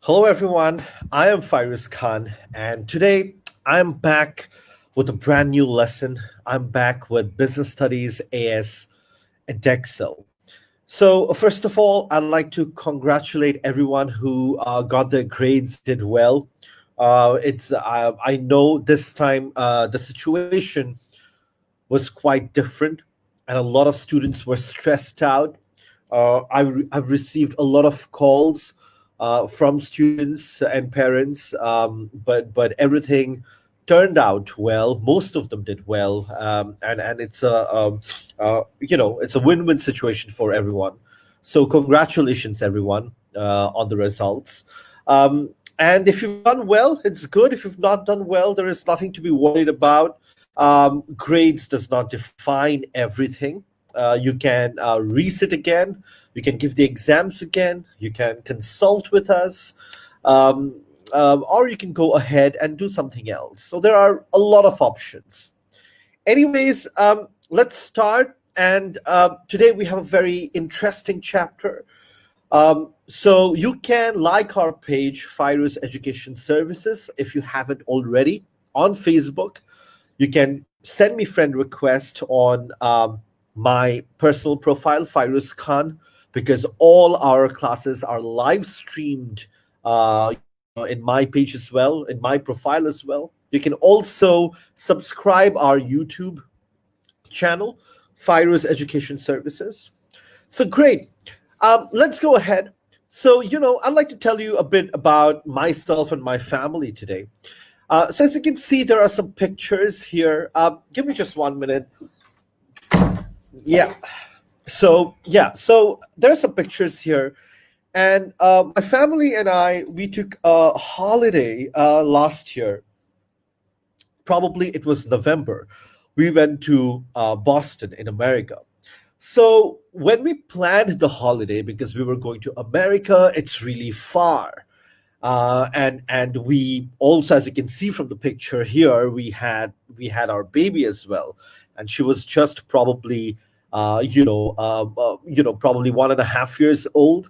Hello, everyone. I am Fyruz Khan, and today I'm back with a brand new lesson. I'm back with Business Studies AS Edexcel. So, first of all, I'd like to congratulate everyone who got their grades, did well. It's I know this time the situation was quite different, and a lot of students were stressed out. I've received a lot of calls from students and parents, but everything turned out well. Most of them did well, and it's it's a win-win situation for everyone. So congratulations, everyone, on the results. And if you've done well, it's good. If you've not done well, there is nothing to be worried about. Grades does not define everything. You can resit again. You can give the exams again. You can consult with us, um, or you can go ahead and do something else. So there are a lot of options. Anyways, let's start. And today we have a very interesting chapter. So you can like our page, Fyruz Education Services, if you haven't already on Facebook. You can send me friend request on my personal profile, Fyruz Khan, because all our classes are live streamed in my page as well, in my profile as well. You can also subscribe our YouTube channel, Fyruz Education Services. So great. Let's go ahead. So, I'd like to tell you a bit about myself and my family today. So as you can see, there are some pictures here. Give me just 1 minute. Yeah. So there are some pictures here, and my family and I we took a holiday last year. Probably it was November. We went to Boston in America. So when we planned the holiday, because we were going to America, it's really far. And we also, as you can see from the picture here, we had our baby as well, and she was just probably probably 1.5 years old.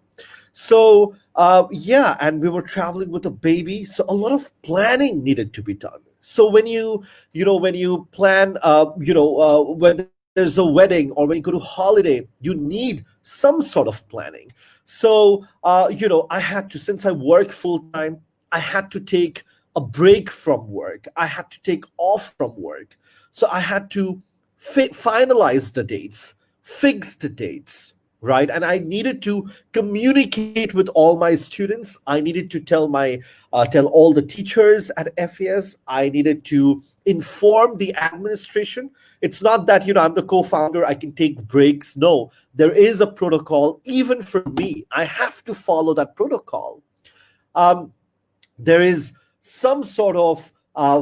So yeah, and we were traveling with a baby, so a lot of planning needed to be done. So when you plan, when there's a wedding or when you go to holiday, you need some sort of planning. So I had to, since I work full time, I had to take a break from work. I had to take off from work. So I had to finalize the dates, fix the dates, right? And I needed to communicate with all my students. I needed to tell all the teachers at FES. I needed to inform the administration. It's not that I'm the co-founder, I can take breaks. No, there is a protocol. Even for me, I have to follow that protocol. um, there is some sort of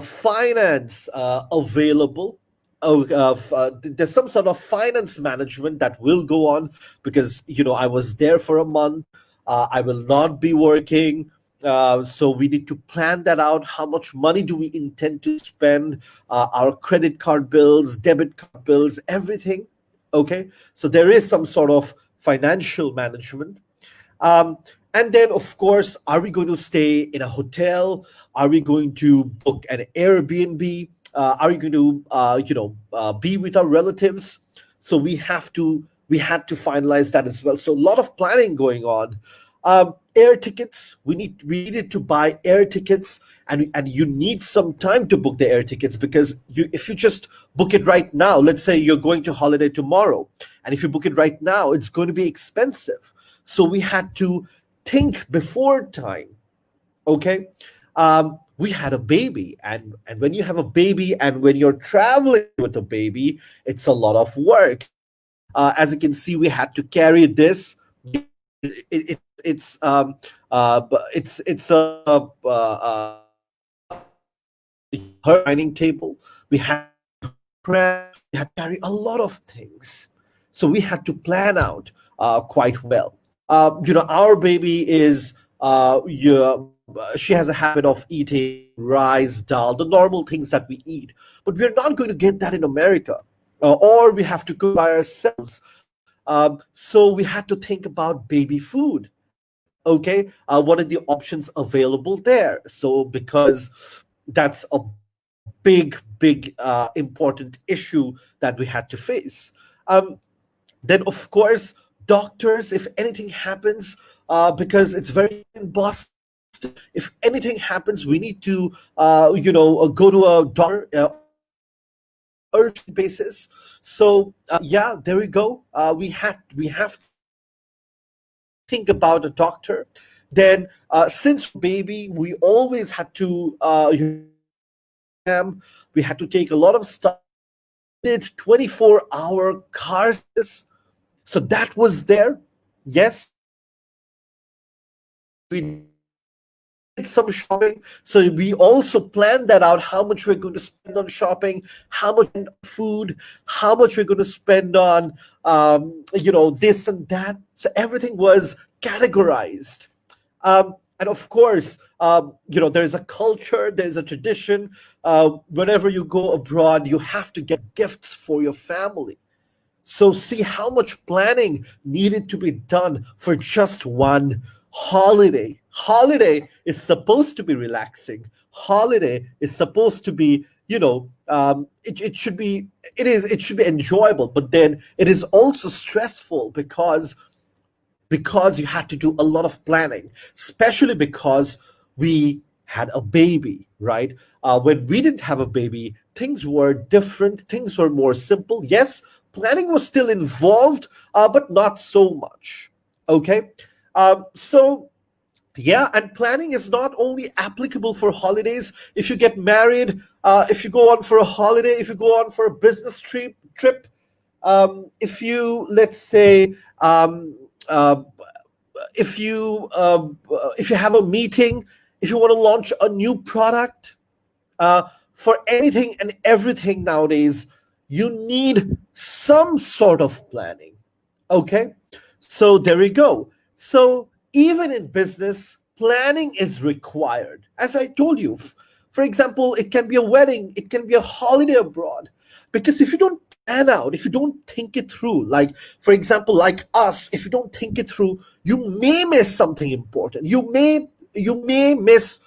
finance available. There's some sort of finance management that will go on, because I was there for a month. I will not be working. So we need to plan that out. How much money do we intend to spend? Our credit card bills, debit card bills, everything. Okay, so there is some sort of financial management. um, and then, of course, are we going to stay in a hotel? Are we going to book an Airbnb? Are we going to, be with our relatives? So we had to finalize that as well. So a lot of planning going on. Air tickets. We needed to buy air tickets, and you need some time to book the air tickets, because if you just book it right now, let's say you're going to holiday tomorrow, and if you book it right now, it's going to be expensive. So we had to think before time. Okay. We had a baby, and when you have a baby and when you're traveling with a baby, it's a lot of work. As you can see, we had to carry this. It's her dining table. We had prep. We had to carry a lot of things. So we had to plan out quite well. Our baby is she has a habit of eating rice, dal, the normal things that we eat. But we're not going to get that in America, or we have to cook by ourselves. So we had to think about baby food. Okay, what are the options available there? So because that's a big important issue that we had to face. um, then of course, doctors, if anything happens, because it's very common in Boston, if anything happens, we need to go to a doctor on an urgent basis. So yeah, there we go. We have to think about a doctor. Then since we were a baby, we always had to take an exam. We had to take a lot of stuff. We needed 24-hour car service, so that was there. Yes, we needed some shopping, so we also planned that out, how much we're going to spend on shopping, how much on food, how much we're going to spend on this and that. So everything was categorized. And of course, there's a culture, there's a tradition. Whenever you go abroad, you have to get gifts for your family. So see how much planning needed to be done for just one holiday. Holiday is supposed to be relaxing. Holiday is supposed to be, it should be, it should be enjoyable, but then it is also stressful because you had to do a lot of planning, especially because we had a baby, right? When we didn't have a baby, things were different, things were more simple. Yes, planning was still involved, but not so much. Okay. So yeah, and planning is not only applicable for holidays. If you get married, if you go on for a holiday, if you go on for a business trip, if you, let's say, uh, if you have a meeting, if you want to launch a new product, uh, for anything and everything nowadays, you need some sort of planning. Okay, so there we go. So even in business, planning is required. As I told you, for example, it can be a wedding, it can be a holiday abroad. Because if you don't plan out, if you don't think it through, like for example, like us, if you don't think it through, you may miss something important. You may miss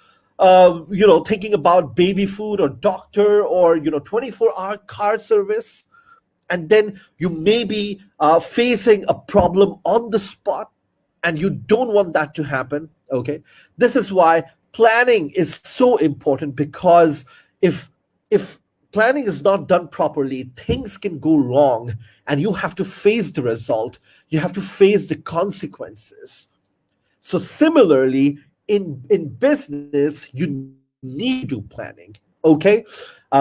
thinking about baby food or doctor or 24-hour car service, and then you may be facing a problem on the spot, and you don't want that to happen. Okay, this is why planning is so important, because if if planning is not done properly, things can go wrong, and you have to face the result, you have to face the consequences. So similarly, in business, you need to do planning. Okay,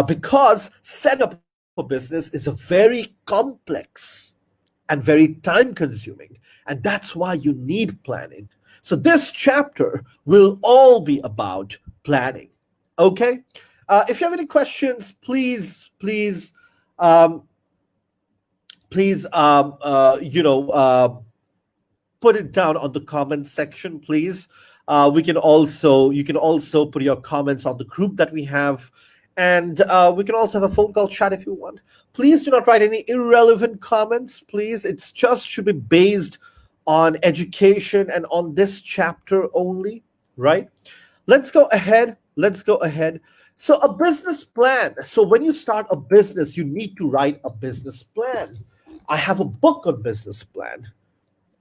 because setting up a business is a very complex and very time consuming, and that's why you need planning. So this chapter will all be about planning. Okay, if you have any questions, um, please put it down on the comments section, please. You can also put your comments on the group that we have, and we can also have a phone call chat if you want. Please do not write any irrelevant comments, please. It's just should be based on education and on this chapter only, right? Let's go ahead. So a business plan. So when you start a business, you need to write a business plan. I have a book on business plan.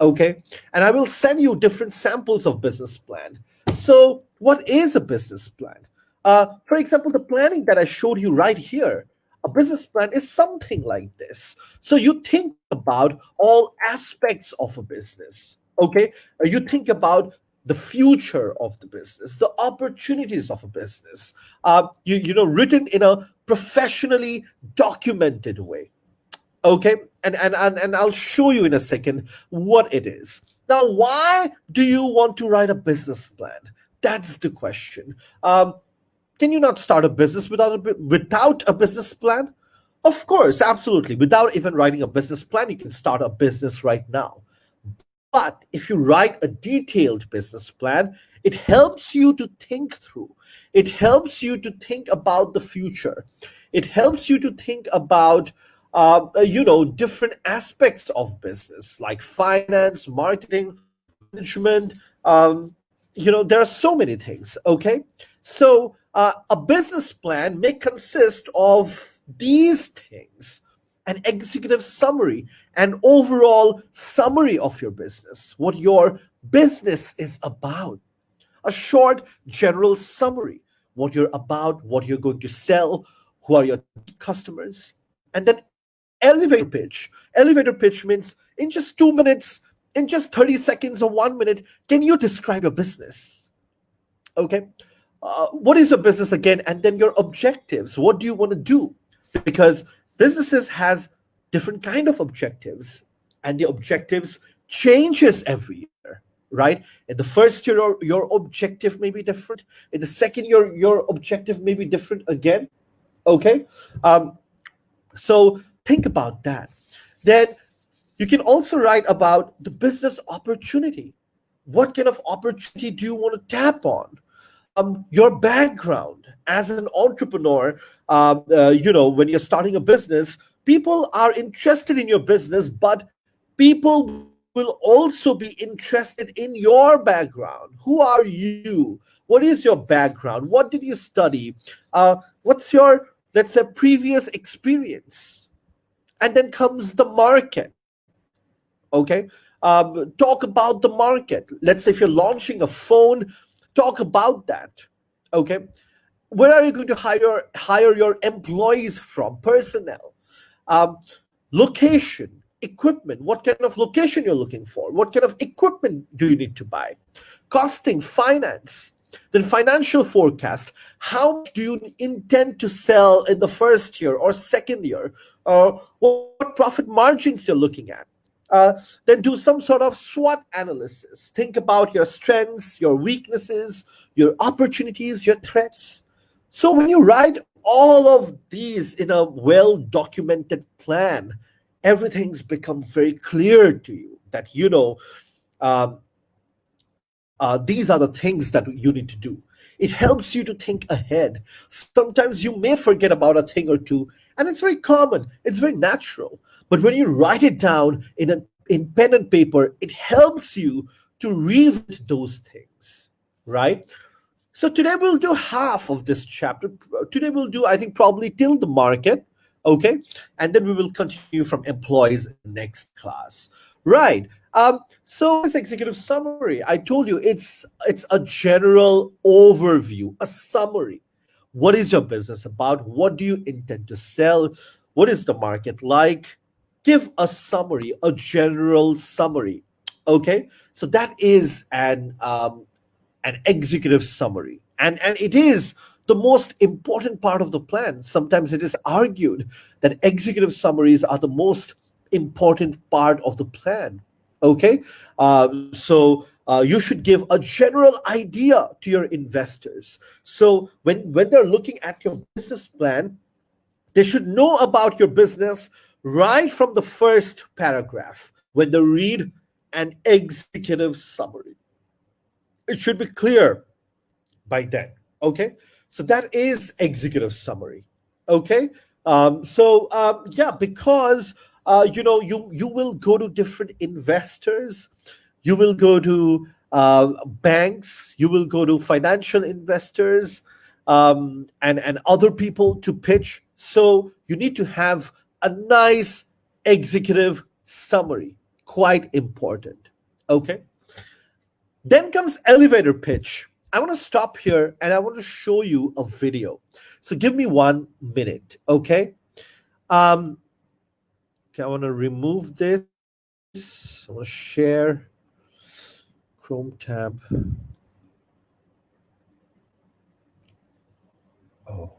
Okay, and I will send you different samples of business plan. So what is a business plan? For example, the planning that I showed you right here, a business plan is something like this. So you think about all aspects of a business. Okay, you think about the future of the business, the opportunities of a business, written in a professionally documented way. Okay, and I'll show you in a second what it is. Now, why do you want to write a business plan? That's the question. Can you not start a business without a business plan? Of course, absolutely. Without even writing a business plan, you can start a business right now. But if you write a detailed business plan, it helps you to think through. It helps you to think about the future. It helps you to think about different aspects of business like finance, marketing, management, um, there are so many things. Okay, so a business plan may consist of these things: an executive summary, an overall summary of your business, what your business is about, a short general summary, what you're about, what you're going to sell, who are your customers, and then elevator pitch. Elevator pitch means in just 2 minutes, in just 30 seconds or 1 minute, can you describe your business? Okay. What is your business again? And then your objectives. What do you want to do? Because businesses has different kind of objectives, and the objectives changes every year, right? In the first year, your objective may be different. In the second year, your objective may be different again. Okay. Um, so think about that. Then you can also write about the business opportunity. What kind of opportunity do you want to tap on? Your background as an entrepreneur. When you're starting a business, people are interested in your business, but people will also be interested in your background. Who are you? What is your background? What did you study? What's your, let's say, previous experience? And then comes the market. Okay. Talk about the market. Let's say if you're launching a phone, talk about that. Okay. Where are you going to hire your employees from? Personnel. um, Location, equipment. What kind of location you're looking for? What kind of equipment do you need to buy? Costing, finance. Then financial forecast. How much do you intend to sell in the first year or second year? What profit margins you're looking at? Then do some sort of SWOT analysis. Think about your strengths, your weaknesses, your opportunities, your threats. So when you write all of these in a well documented plan, everything's become very clear to you that um, these are the things that you need to do. It helps you to think ahead. Sometimes you may forget about a thing or two, and it's very common, it's very natural. But when you write it down in pen and paper, it helps you to revisit those things, right? So today we'll do half of this chapter. Today we'll do, I think, probably till the market. Okay. And then we will continue from employees in the next class. Right. So what is executive summary? I told you it's a general overview, a summary. What is your business about? What do you intend to sell? What is the market like? Give a summary, a general summary. Okay. So that is an executive summary. And it is the most important part of the plan. Sometimes it is argued that executive summaries are the most important part of the plan. Okay. So you should give a general idea to your investors. So when they're looking at your business plan, they should know about your business right from the first paragraph when they read an executive summary. It should be clear by then. Okay. So that is executive summary. Okay. Yeah, because you will go to different investors, you will go to banks, you will go to financial investors, and other people to pitch. So you need to have a nice executive summary. Quite important. Okay. Then comes elevator pitch. I want to stop here and I want to show you a video. So give me 1 minute, okay? Um, okay, I want to remove this. I want to share Chrome tab. Oh,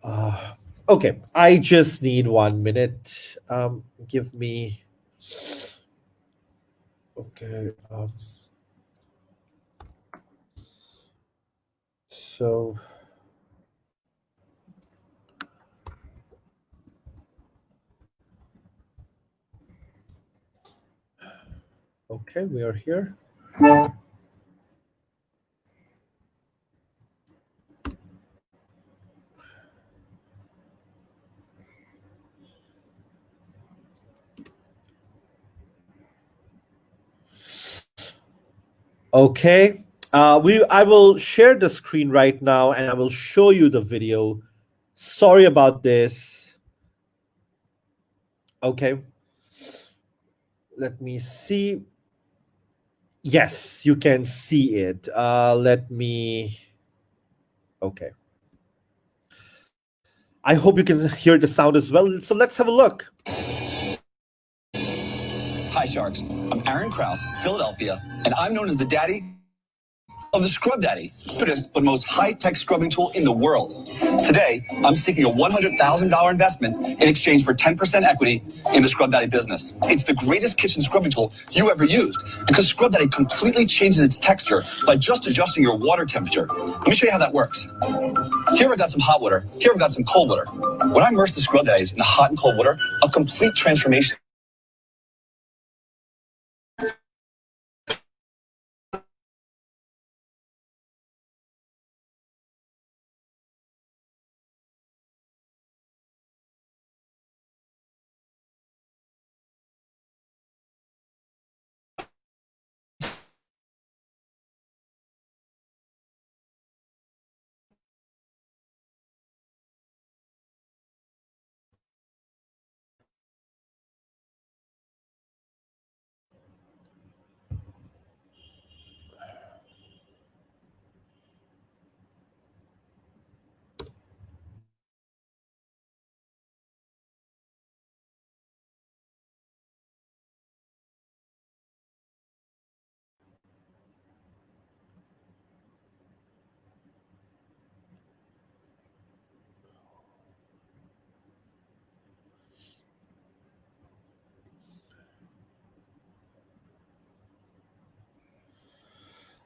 uh, okay. I just need 1 minute. Give me. Okay. So okay, we are here. Okay. I will share the screen right now and I will show you the video. Sorry about this. Okay. Let me see. Yes, you can see it. Let me. Okay. I hope you can hear the sound as well. So let's have a look. Hi, Sharks. I'm Aaron Krause, Philadelphia, and I'm known as the daddy of the Scrub Daddy, cutest but most high-tech scrubbing tool in the world. Today, I'm seeking a $100,000 investment in exchange for 10% equity in the Scrub Daddy business. It's the greatest kitchen scrubbing tool you ever used because Scrub Daddy completely changes its texture by just adjusting your water temperature. Let me show you how that works. Here I've got some hot water. Here I've got some cold water. When I immerse the Scrub Daddies in the hot and cold water, a complete transformation.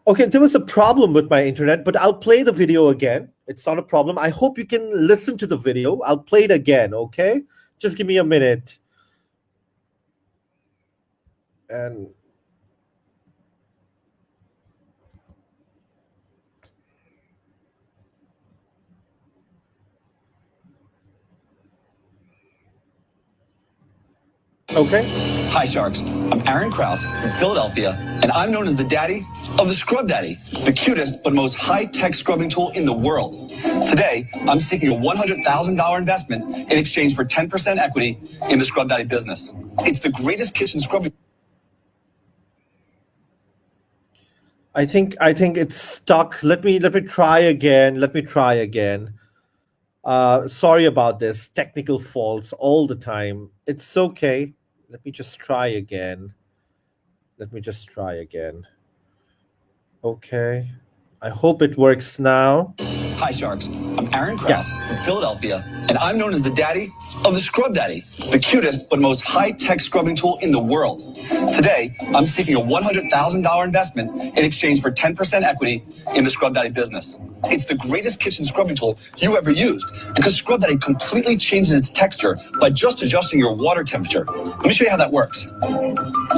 Okay, there was a problem with my internet, but I'll play the video again. It's not a problem. I hope you can listen to the video. I'll play it again, okay? Just give me a minute. And okay. Hi, Sharks. I'm Aaron Krause from Philadelphia, and I'm known as the daddy of the Scrub Daddy, the cutest but most high-tech scrubbing tool in the world. Today, I'm seeking a $100,000 investment in exchange for 10% equity in the Scrub Daddy business. It's the greatest kitchen scrubbing. I think it's stuck. Let me try again. Let me try again. Sorry about this. Technical faults all the time. It's okay. Let me just try again. Let me just try again. Okay. I hope it works now. Hi, Sharks. I'm Aaron Krause from Philadelphia, and I'm known as the daddy of the Scrub Daddy, the cutest but most high-tech scrubbing tool in the world. Today, I'm seeking a $100,000 investment in exchange for 10% equity in the Scrub Daddy business. It's the greatest kitchen scrubbing tool you ever used because Scrub Daddy completely changes its texture by just adjusting your water temperature. Let me show you how that works.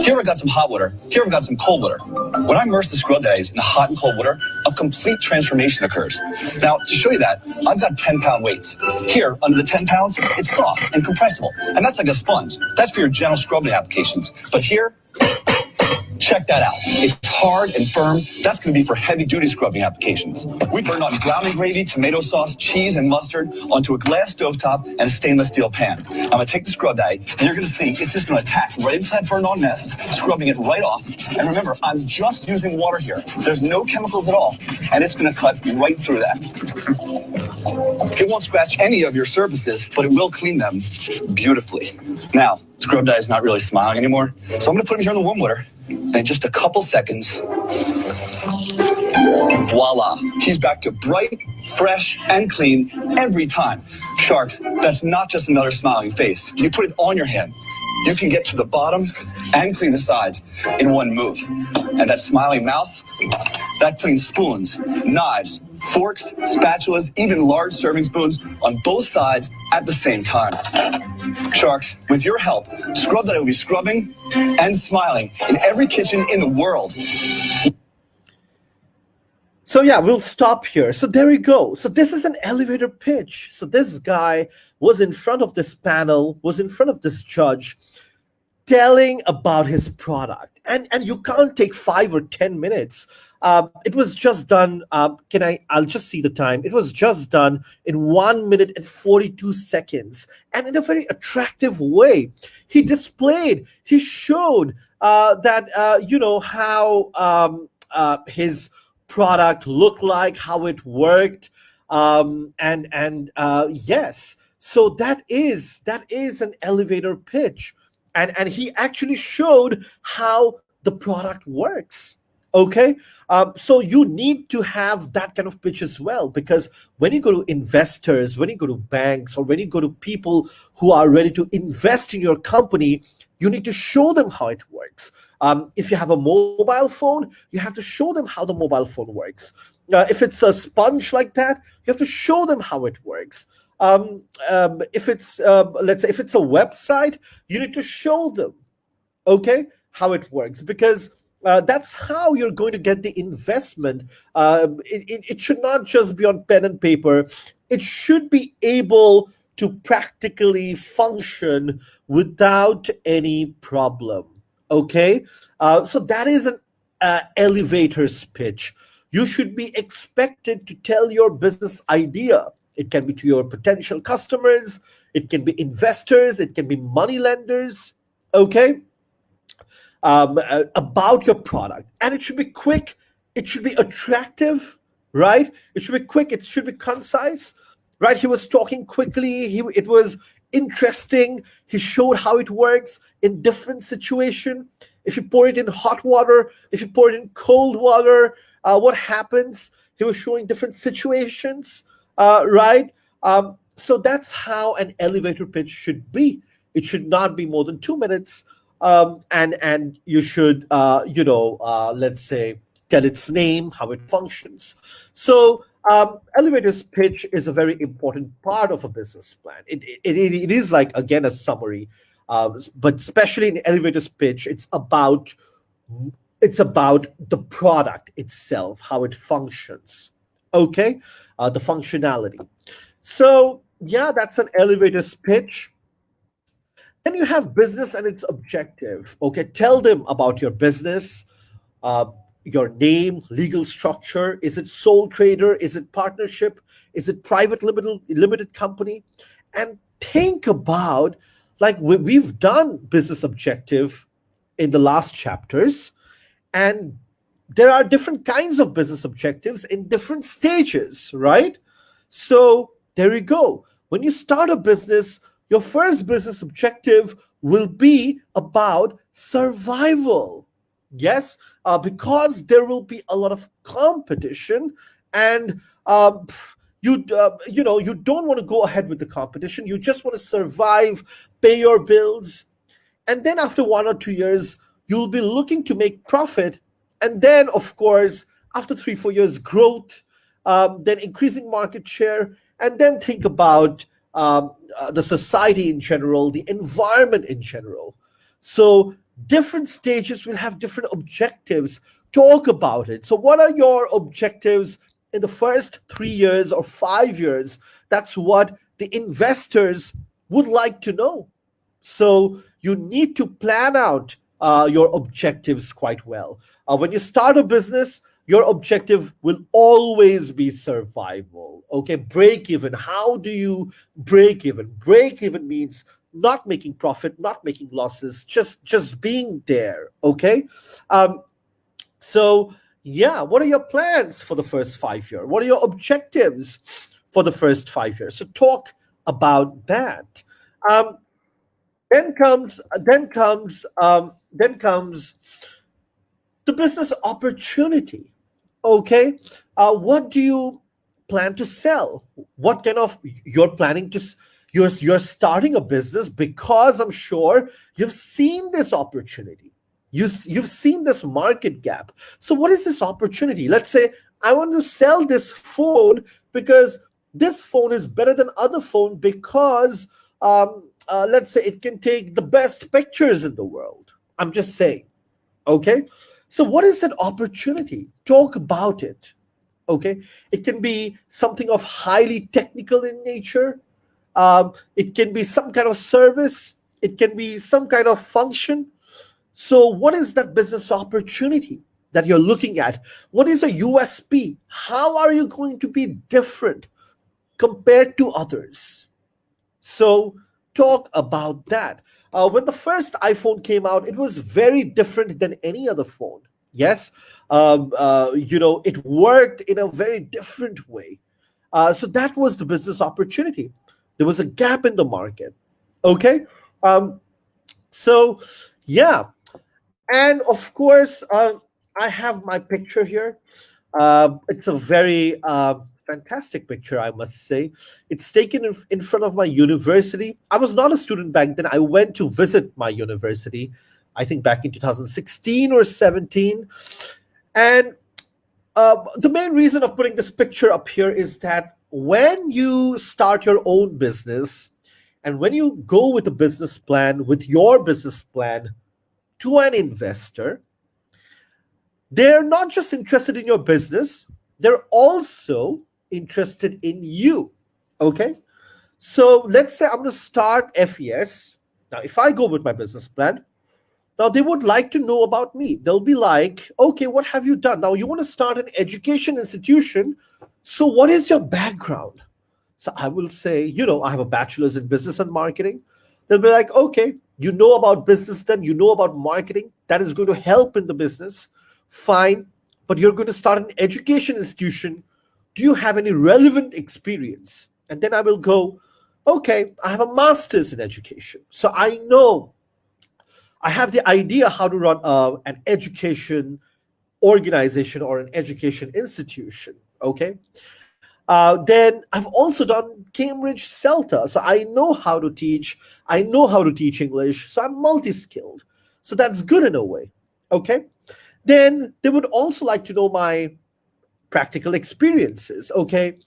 Here I've got some hot water. Here I've got some cold water. When I immerse the Scrub Daddies in the hot and cold water, a complete transformation occurs. Now, to show you that, I've got 10-pound weights. Here, under the 10 pounds, it's soft and compressible, and that's like a sponge. That's for your gentle scrubbing applications. But here, check that out. It's hard and firm. That's going to be for heavy-duty scrubbing applications. We burned on brownie gravy, tomato sauce, cheese, and mustard onto a glass stovetop and a stainless steel pan. I'm going to take the Scrub Daddy, and you're going to see it's just going to attack right into that burned-on mess, scrubbing it right off. And remember, I'm just using water here. There's no chemicals at all, and it's going to cut right through that. It won't scratch any of your surfaces, but it will clean them beautifully. Now, Scrub Daddy's not really smiling anymore, so I'm going to put him here in the warm water. And in just a couple seconds, voila, he's back to bright, fresh, and clean every time. Sharks, that's not just another smiling face. You put it on your hand. You can get to the bottom and clean the sides in one move. And that smiling mouth, that cleans spoons, knives, forks, spatulas, even large serving spoons on both sides at the same time. Sharks, with your help, Scrub Daddy will be scrubbing and smiling in every kitchen in the world. So yeah, we'll stop here. So there we go. So this is an elevator pitch. So this guy was in front of this panel, was in front of this judge, telling about his product. and you can't take 5 or 10 minutes. It was just done. I'll just see the time. It was just done in 1 minute and 42 seconds, and in a very attractive way. He showed that how his product looked like, how it worked, and yes, so that is an elevator pitch, and he actually showed how the product works. Okay, so you need to have that kind of pitch as well, because when you go to investors, when you go to banks, or when you go to people who are ready to invest in your company, you need to show them how it works. If you have a mobile phone, you have to show them how the mobile phone works. If it's a sponge like that, you have to show them how it works. If it's let's say if it's a website, you need to show them, okay, how it works, because that's how you're going to get the investment. It should not just be on pen and paper. It should be able to practically function without any problem. Okay, so that is an elevator's pitch. You should be expected to tell your business idea. It can be to your potential customers, it can be investors, it can be money lenders. Okay, about your product, and it should be quick, it should be attractive, right? It should be quick, it should be concise, right? He was talking quickly, it was interesting. He showed how it works in different situation. If you pour it in hot water, if you pour it in cold water, what happens? He was showing different situations, right? So that's how an elevator pitch should be. It should not be more than 2 minutes, and you should let's say tell its name, how it functions. So elevator's pitch is a very important part of a business plan. It is like, again, a summary, but especially in elevator's pitch, it's about the product itself, how it functions. Okay, the functionality. So yeah, that's an elevator's pitch. Then you have business and its objective. Okay, tell them about your business, uh, your name, legal structure. Is it sole trader? Is it partnership? Is it private limited company? And think about, like, we've done business objective in the last chapters, and there are different kinds of business objectives in different stages, right? So there you go. When you start a business, your first business objective will be about survival. Yes, because there will be a lot of competition, and you don't want to go ahead with the competition. You just want to survive, pay your bills, and then after 1 or 2 years, you'll be looking to make profit. And then, of course, after 3 4 years, growth, then increasing market share, and then think about the society in general, the environment in general. So different stages will have different objectives. Talk about it. So what are your objectives in the first 3 years or 5 years? That's what the investors would like to know. So you need to plan out your objectives quite well. When you start a business, your objective will always be survival. Okay, break even. How do you break even? Break even means not making profit, not making losses, just being there. Okay, um, so yeah, what are your plans for the first 5 years? What are your objectives for the first 5 years? So talk about that. Um, then comes the business opportunity. Okay, what do you plan to sell? What kind of you're planning to you're starting a business because I'm sure you've seen this opportunity. You've seen this market gap. So what is this opportunity? Let's say I want to sell this phone because this phone is better than other phone because let's say it can take the best pictures in the world. I'm just saying. Okay, so what is that opportunity? Talk about it. Okay, it can be something of highly technical in nature. It can be some kind of service. It can be some kind of function. So, what is that business opportunity that you're looking at? What is a USP? How are you going to be different compared to others? So, talk about that. When the first iPhone came out, it was very different than any other phone. Yes, it worked in a very different way. So that was the business opportunity. There was a gap in the market. Okay, um, so yeah, and of course, I have my picture here. It's a very fantastic picture, I must say. It's taken in front of my university. I was not a student back then. I went to visit my university, I think back in 2016 or 17. And the main reason of putting this picture up here is that when you start your own business and when you go with a business plan, with your business plan to an investor, they're not just interested in your business, they're also interested in you. Okay. So let's say I'm going to start FES. Now, if I go with my business plan, now they would like to know about me. They'll be like, okay, what have you done? Now, you want to start an education institution. So, what is your background? So, I will say, I have a bachelor's in business and marketing. They'll be like, okay, you know about business, then you know about marketing. That is going to help in the business. Fine. But you're going to start an education institution. Do you have any relevant experience? And then I will go, okay, I have a master's in education. So I have the idea how to run an education organization or an education institution. Okay. Then I've also done Cambridge CELTA. So I know how to teach. I know how to teach English. So I'm multi skilled. So that's good in a way. Okay. Then they would also like to know my practical experiences. Okay.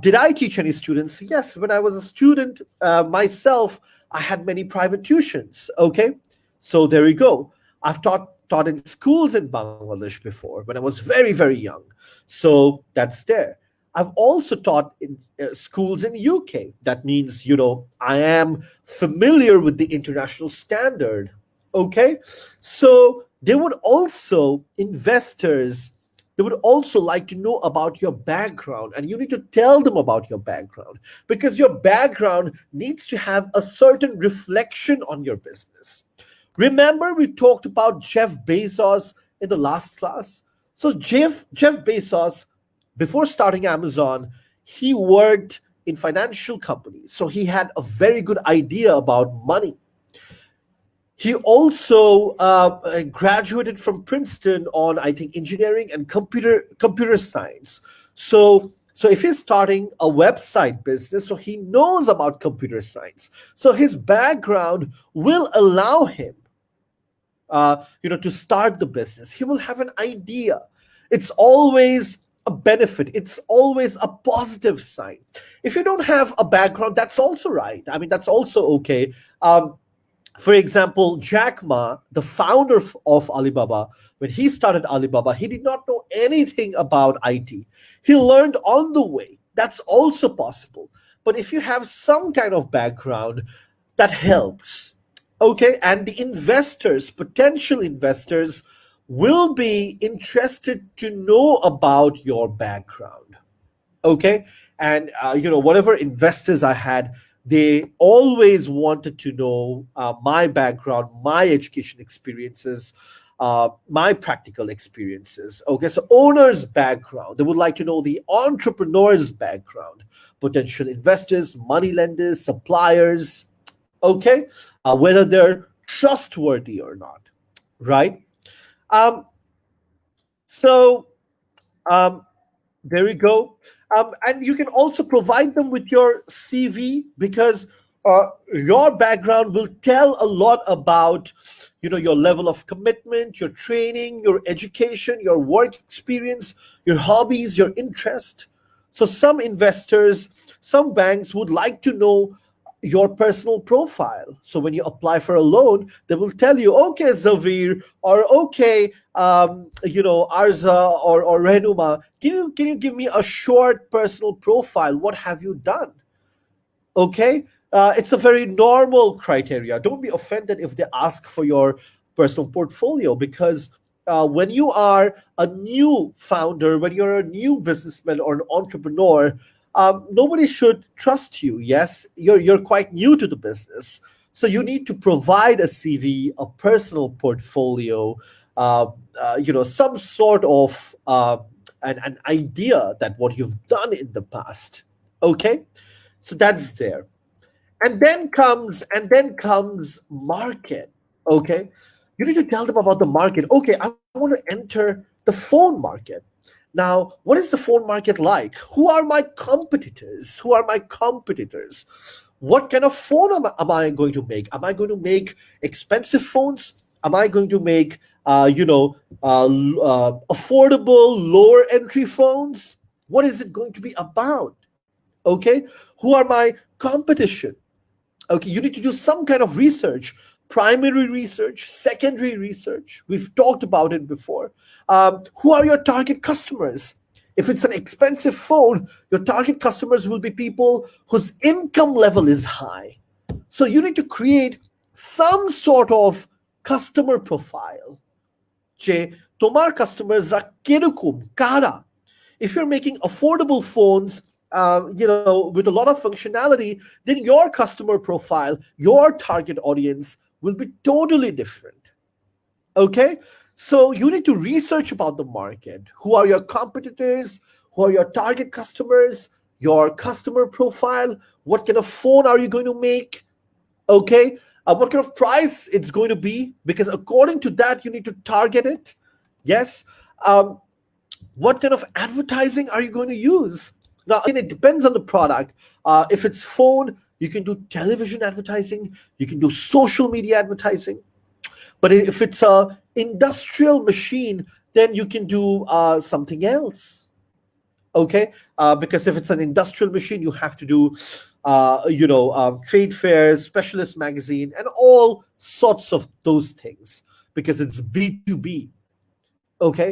Did I teach any students? Yes. When I was a student myself, I had many private tuitions. Okay. So there you go. I've taught in schools in Bangladesh before when I was very, very young. So that's there. I've also taught in schools in UK. That means, I am familiar with the international standard. Okay. So they would also like to know about your background, and you need to tell them about your background because your background needs to have a certain reflection on your business. Remember, we talked about Jeff Bezos in the last class? So, Jeff Bezos, before starting Amazon, he worked in financial companies. So, he had a very good idea about money. He also graduated from Princeton on, I think, engineering and computer science. So if he's starting a website business, so he knows about computer science. So his background will allow him, to start the business. He will have an idea. It's always a benefit. It's always a positive sign. If you don't have a background, that's also right. I mean, that's also okay. For example, Jack Ma, the founder of Alibaba, when he started Alibaba, he did not know anything about IT. He learned on the way. That's also possible. But if you have some kind of background, that helps. Okay. And the investors, potential investors, will be interested to know about your background. Okay. And, whatever investors I had, they always wanted to know my background, my education experiences, my practical experiences. Okay, so owner's background. They would like to know the entrepreneur's background, potential investors, money lenders, suppliers. Okay, whether they're trustworthy or not, right? Um, so um, there we go. And you can also provide them with your CV because your background will tell a lot about, your level of commitment, your training, your education, your work experience, your hobbies, your interest. So some investors, some banks would like to know your personal profile. So when you apply for a loan, they will tell you, okay, Zavir, or okay, Arza or Renuma, can you give me a short personal profile? What have you done? Okay, it's a very normal criteria. Don't be offended if they ask for your personal portfolio, because when you are a new founder, when you're a new businessman or an entrepreneur, nobody should trust you. Yes, you're quite new to the business, so you need to provide a CV, a personal portfolio, uh, some sort of an idea that what you've done in the past. Okay, so that's there. And then comes market. Okay, you need to tell them about the market. Okay, I want to enter the phone market. Now, what is the phone market like? Who are my competitors? What kind of phone am I going to make? Am I going to make expensive phones? Am I going to make affordable lower entry phones? What is it going to be about? Okay, who are my competition? Okay, you need to do some kind of research, primary research, secondary research. We've talked about it before. Who are your target customers? If it's an expensive phone, your target customers will be people whose income level is high. So you need to create some sort of customer profile. যে তোমার কাস্টমাররা কিরকম কারা if you're making affordable phones, with a lot of functionality, then your customer profile, your target audience will be totally different. Okay, so you need to research about the market. Who are your competitors? Who are your target customers? Your customer profile. What kind of phone are you going to make? Okay, what kind of price it's going to be? Because according to that, you need to target it. Yes. What kind of advertising are you going to use? Now, again, it depends on the product. If it's phone, you can do television advertising, you can do social media advertising. But if it's a industrial machine, then you can do something else. Okay, because if it's an industrial machine, you have to do trade fairs, specialist magazine, and all sorts of those things, because it's B2B. Okay,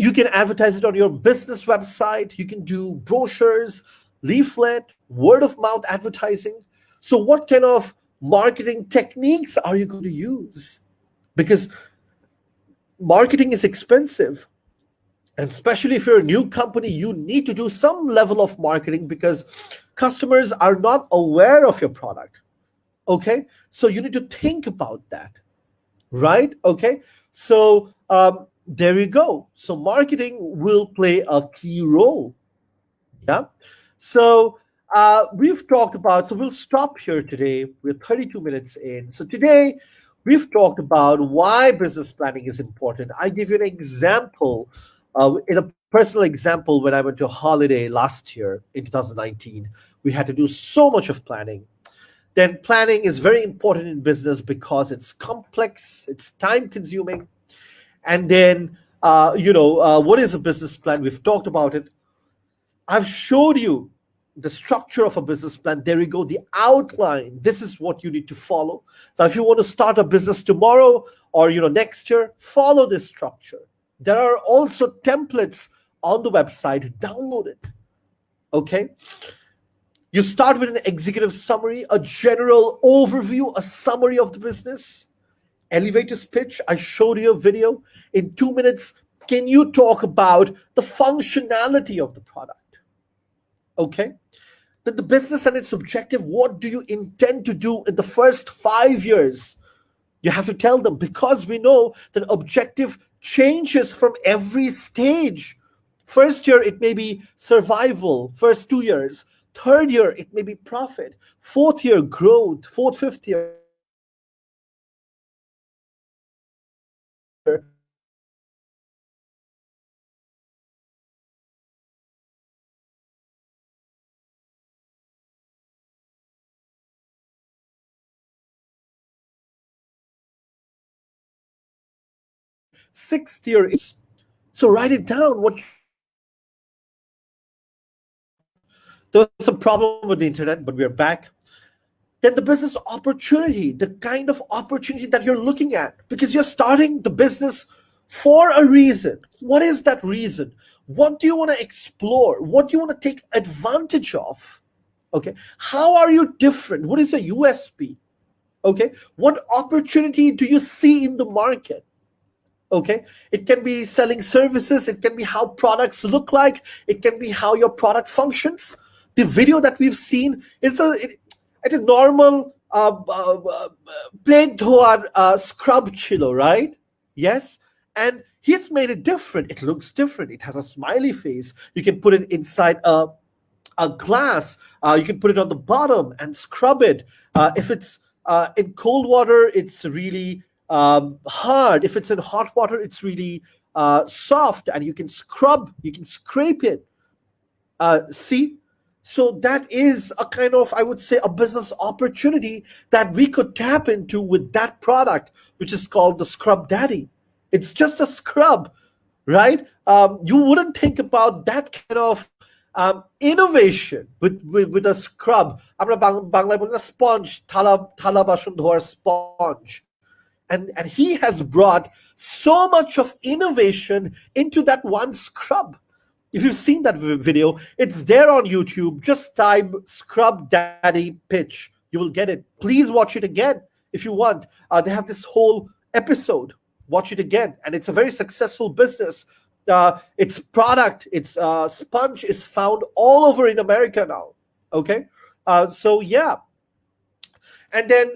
you can advertise it on your business website. You can do brochures, leaflet, word of mouth advertising. So what kind of marketing techniques are you going to use? Because marketing is expensive, and especially if you're a new company, you need to do some level of marketing, because customers are not aware of your product. Okay, so you need to think about that, right? Okay, so there you go. So marketing will play a key role. Yeah. So we've talked about, so we'll stop here today. We're 32 minutes in. So today we've talked about why business planning is important. I give you an example, in a personal example. When I went to a holiday last year in 2019, we had to do so much of planning. Then planning is very important in business because it's complex, it's time consuming. And then, what is a business plan? We've talked about it. I've showed you the structure of a business plan. There you go, the outline. This is what you need to follow. Now, if you want to start a business tomorrow or next year, follow this structure. There are also templates on the website. Download it. Okay. You start with an executive summary, a general overview, a summary of the business. Elevator's pitch. I showed you a video. In 2 minutes, can you talk about the functionality of the product? Okay. Then the business and its objective. What do you intend to do in the first 5 years? You have to tell them, because we know that objective changes from every stage. First year, it may be survival. First 2 years. Third year, it may be profit. Fourth year, growth. Fifth year, sixth year is. So write it down. There was some problem with the internet, but we're back. Then the business opportunity, the kind of opportunity that you're looking at, because you're starting the business for a reason. What is that reason? What do you want to explore? What do you want to take advantage of? Okay. How are you different? What is a USP? Okay, what opportunity do you see in the market? Okay, it can be selling services, it can be how products look like, it can be how your product functions. The video that we've seen is at a normal plain dhowar scrub chilo, right? Yes. And he's made it different. It looks different. It has a smiley face. You can put it inside a glass. You can put it on the bottom and scrub it. If it's in cold water, it's really hard. If it's in hot water, it's really soft, and you can scrub, you can scrape it. See? So that is a kind of, I would say, a business opportunity that we could tap into with that product, which is called the Scrub Daddy. It's just a scrub, right? You wouldn't think about that kind of innovation with a scrub. আমরা বাংলায় বলি না sponge, থালা বাসন ধোয়ার sponge. And he has brought so much of innovation into that one scrub. If you've seen that video, it's there on YouTube. Just type Scrub Daddy Pitch. You will get it. Please watch it again if you want. They have this whole episode. Watch it again. And it's a very successful business. Its product, its sponge is found all over in America now. Okay? So, yeah. And then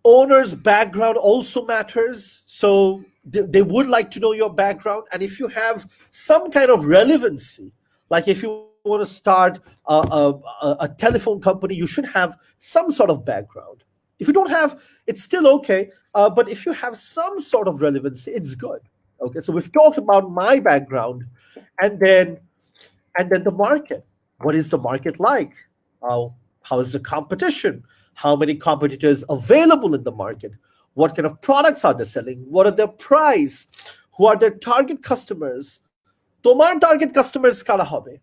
owner's background also matters. So they would like to know your background. And if you have some kind of relevancy, like if you want to start a telephone company, you should have some sort of background. If you don't have, it's still okay. But if you have some sort of relevancy, it's good. Okay, so we've talked about my background, and then the market. What is the market like? How is the competition? How many competitors available in the market? What kind of products are they selling? What are their price? Who are their target customers? Tomar target customers kara hobe.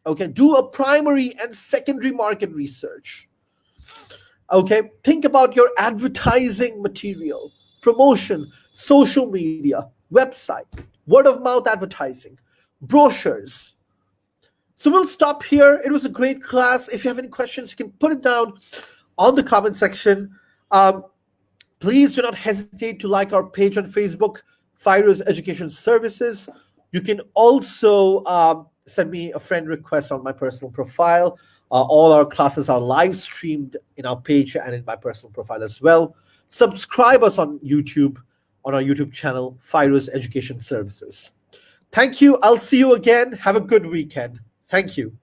Okay, do a primary and secondary market research. Okay, think about your advertising material, promotion, social media, website, word of mouth advertising, brochures. So we'll stop here. It was a great class. If you have any questions, you can put it down on the comment section. Please do not hesitate to like our page on Facebook, Fyruz Education Services. You can also send me a friend request on my personal profile. All our classes are live streamed in our page and in my personal profile as well. Subscribe us on YouTube, on our YouTube channel, Fyruz Education Services. Thank you. I'll see you again. Have a good weekend. Thank you.